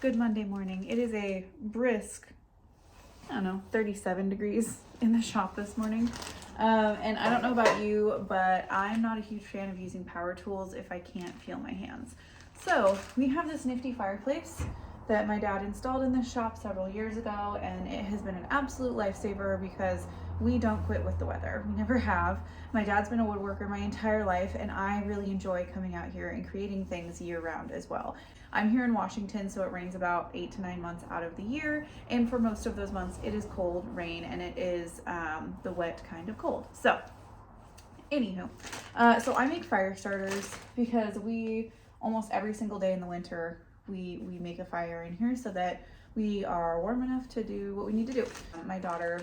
Good Monday morning. It is a brisk, 37 degrees in the shop this morning. And I don't know about you, but I'm not a huge fan of using power tools if I can't feel my hands. So we have this nifty fireplace that my dad installed in this shop several years ago, and it has been an absolute lifesaver because we don't quit with the weather. We never have. My dad's been a woodworker my entire life, and I really enjoy coming out here and creating things year round as well. I'm here in Washington, so it rains about 8 to 9 months out of the year, and for most of those months it is cold rain, and it is the wet kind of cold. So anywho, so I make fire starters because we almost every single day in the winter we make a fire in here so that we are warm enough to do what we need to do. My daughter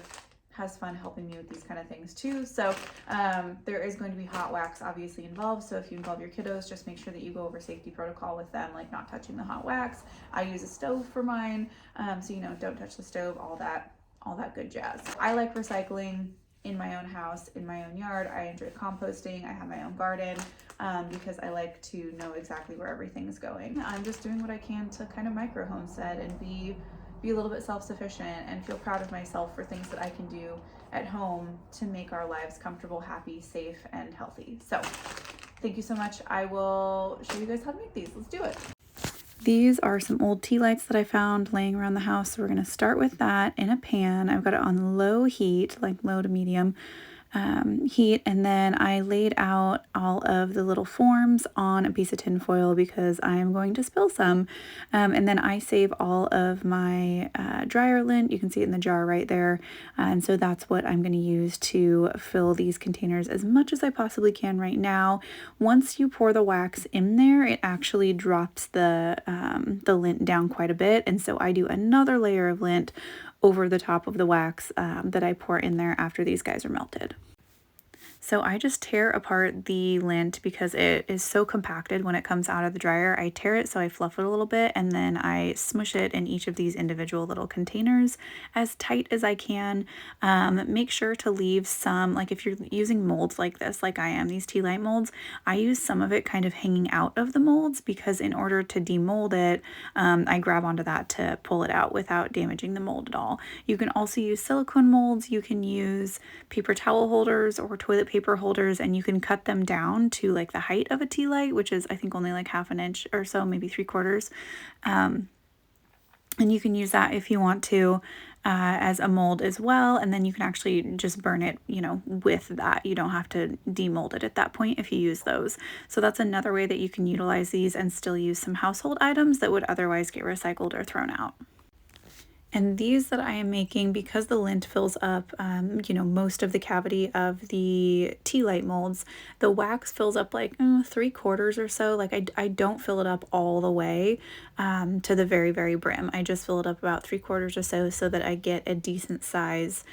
has fun helping me with these kind of things too. So there is going to be hot wax obviously involved. So if you involve your kiddos, just make sure that you go over safety protocol with them, like not touching the hot wax. I use a stove for mine. So don't touch the stove, all that good jazz. I like recycling in my own house, in my own yard. I enjoy composting. I have my own garden because I like to know exactly where everything is going. I'm just doing what I can to kind of micro homestead and be a little bit self-sufficient and feel proud of myself for things that I can do at home to make our lives comfortable, happy, safe, and healthy. So thank you so much. I will show you guys how to make these. Let's do it. These are some old tea lights that I found laying around the house. So we're going to start with that in a pan. I've got it on low heat, like low to medium heat, and then I laid out all of the little forms on a piece of tin foil because I am going to spill some, and then I save all of my dryer lint. You can see it in the jar right there, and so that's what I'm going to use to fill these containers as much as I possibly can right now. Once you pour the wax in there, it actually drops the lint down quite a bit, and so I do another layer of lint over the top of the wax that I pour in there after these guys are melted. So I just tear apart the lint because it is so compacted when it comes out of the dryer. I tear it so I fluff it a little bit, and then I smush it in each of these individual little containers as tight as I can. Make sure to leave some, like if you're using molds like this, like I am, these tea light molds, I use some of it kind of hanging out of the molds because in order to demold it, I grab onto that to pull it out without damaging the mold at all. You can also use silicone molds. You can use paper towel holders or toilet paper holders, and you can cut them down to like the height of a tea light, which is I think only like 1/2 inch or so, maybe 3/4. And you can use that if you want to as a mold as well, and then you can actually just burn it, with that. You don't have to demold it at that point if you use those. So that's another way that you can utilize these and still use some household items that would otherwise get recycled or thrown out. And these that I am making, because the lint fills up, most of the cavity of the tea light molds, the wax fills up like 3/4 or so. Like I don't fill it up all the way to the very, very brim. I just fill it up about 3/4 or so that I get a decent size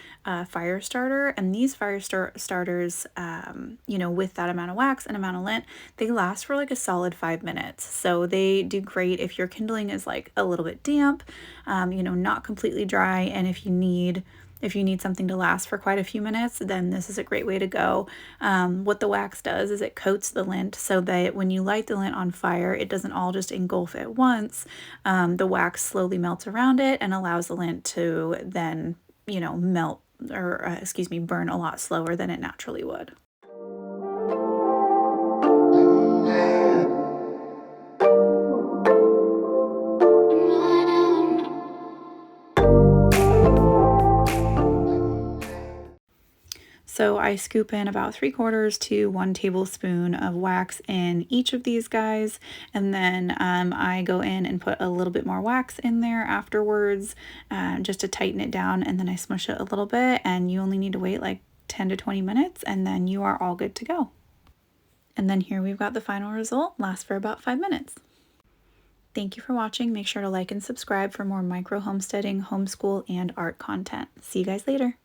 fire starter. And these fire starters, with that amount of wax and amount of lint, they last for like a solid 5 minutes. So they do great if your kindling is like a little bit damp, not completely dry, and if you need something to last for quite a few minutes, then this is a great way to go. What the wax does is it coats the lint so that when you light the lint on fire, it doesn't all just engulf at once. The wax slowly melts around it and allows the lint to then, melt or burn a lot slower than it naturally would. So I scoop in about 3/4 to 1 tablespoon of wax in each of these guys, and then I go in and put a little bit more wax in there afterwards just to tighten it down, and then I smush it a little bit, and you only need to wait like 10 to 20 minutes, and then you are all good to go. And then here we've got the final result, lasts for about 5 minutes. Thank you for watching. Make sure to like and subscribe for more micro homesteading, homeschool, and art content. See you guys later.